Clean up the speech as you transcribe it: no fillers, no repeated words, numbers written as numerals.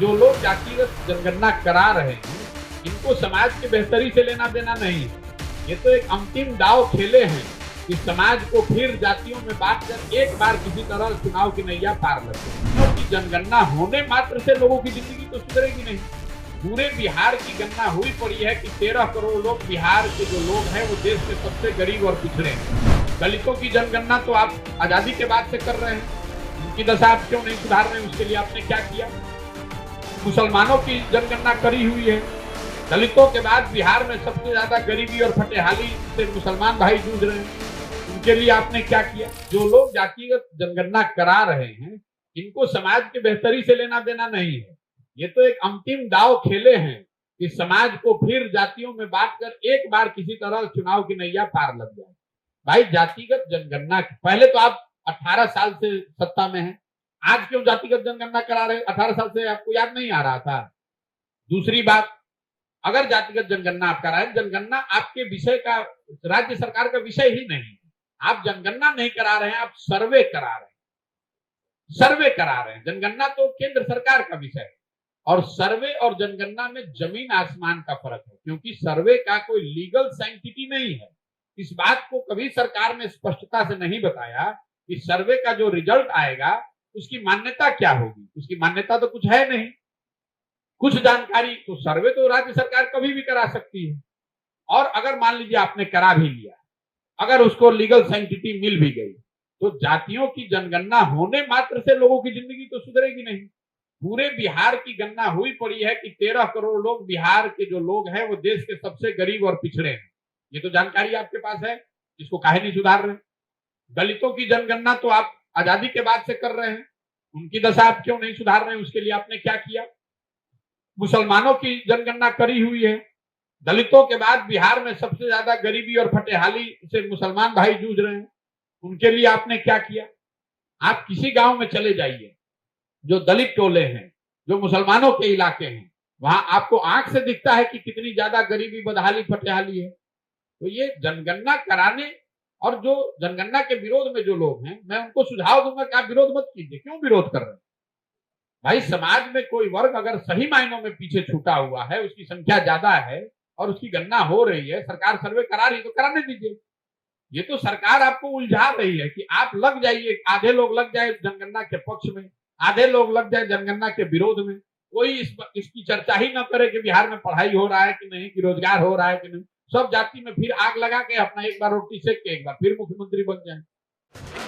जो लोग जातिगत जनगणना करा रहे हैं, इनको समाज की बेहतरी से लेना देना नहीं है। ये तो एक अंतिम दांव खेले हैं कि समाज को फिर जातियों में बांट कर एक बार किसी तरह चुनाव की नैया पार लगे। क्योंकि जनगणना होने मात्र से लोगों की जिंदगी तो सुधरेगी नहीं। पूरे बिहार की गणना हुई पड़ी है कि 13 करोड़ लोग, बिहार के जो लोग हैं वो देश के सबसे गरीब और पिछड़े हैं। दलितों की जनगणना तो आप आजादी के बाद से कर रहे हैं, उनकी दशा आप क्यों नहीं सुधार रहे हैं? उसके लिए आपने क्या किया? मुसलमानों की जनगणना करी हुई है, दलितों के बाद बिहार में सबसे ज्यादा गरीबी और फटेहाली से मुसलमान भाई जूझ रहे हैं, उनके लिए आपने क्या किया? जो लोग जातिगत जनगणना करा रहे हैं, इनको समाज की बेहतरी से लेना देना नहीं है। ये तो एक अंतिम दांव खेले हैं कि समाज को फिर जातियों में बांट कर एक बार किसी तरह चुनाव की नैया पार लग जाए। भाई, जातिगत जनगणना पहले तो आप 18 साल से सत्ता में हैं, आज क्यों जातिगत जनगणना करा रहे? 18 साल से आपको याद नहीं आ रहा था? दूसरी बात, अगर जातिगत जनगणना आप करा रहे हैं, जनगणना आपके विषय का, राज्य सरकार का विषय ही नहीं है। आप जनगणना नहीं करा रहे हैं, आप सर्वे करा रहे हैं। सर्वे करा रहे हैं, जनगणना तो केंद्र सरकार का विषय है। और सर्वे और जनगणना में जमीन आसमान का फर्क है, क्योंकि सर्वे का कोई लीगल सैंक्टिटी नहीं है। इस बात को कभी सरकार ने स्पष्टता से नहीं बताया कि सर्वे का जो रिजल्ट आएगा उसकी मान्यता क्या होगी। उसकी मान्यता तो कुछ है नहीं। कुछ जानकारी तो सर्वे तो राज्य सरकार कभी भी करा सकती है, और अगर मान लीजिए आपने करा भी लिया, अगर उसको लीगल सैंक्टिटी मिल भी गई, तो जातियों की जनगणना होने मात्र से लोगों की जिंदगी तो सुधरेगी नहीं। पूरे बिहार की गणना हुई पड़ी है कि 13 करोड़ लोग, बिहार के जो लोग हैं वो देश के सबसे गरीब और पिछड़े हैं। ये तो जानकारी आपके पास है, इसको काहे नहीं सुधार रहे? दलितों की जनगणना तो आप आजादी के बाद से कर रहे हैं, उनकी दशा आप क्यों नहीं सुधार रहे हैं? उसके लिए आपने क्या किया? मुसलमानों की जनगणना करी हुई है, दलितों के बाद बिहार में सबसे ज्यादा गरीबी और फटेहाली से मुसलमान भाई जूझ रहे हैं, उनके लिए आपने क्या किया? आप किसी गांव में चले जाइए, जो दलित टोले हैं, जो मुसलमानों के इलाके हैं, वहां आपको आंख से दिखता है कि कितनी ज्यादा गरीबी, बदहाली, फटेहाली है। तो ये जनगणना कराने और जो जनगणना के विरोध में जो लोग हैं, मैं उनको सुझाव दूंगा कि आप विरोध मत कीजिए। क्यों विरोध कर रहे हैं? भाई, समाज में कोई वर्ग अगर सही मायनों में पीछे छूटा हुआ है, उसकी संख्या ज्यादा है और उसकी गणना हो रही है, सरकार सर्वे करा रही है, तो कराने दीजिए। ये तो सरकार आपको उलझा रही है कि आप लग जाइए, आधे लोग लग जाए जनगणना के पक्ष में, आधे लोग लग जाए जनगणना के विरोध में। कोई इसकी चर्चा ही न करे कि बिहार में पढ़ाई हो रहा है कि नहीं, कि रोजगार हो रहा है कि नहीं। सब जाति में फिर आग लगा के अपना एक बार रोटी सेक के एक बार फिर मुख्यमंत्री बन जाए।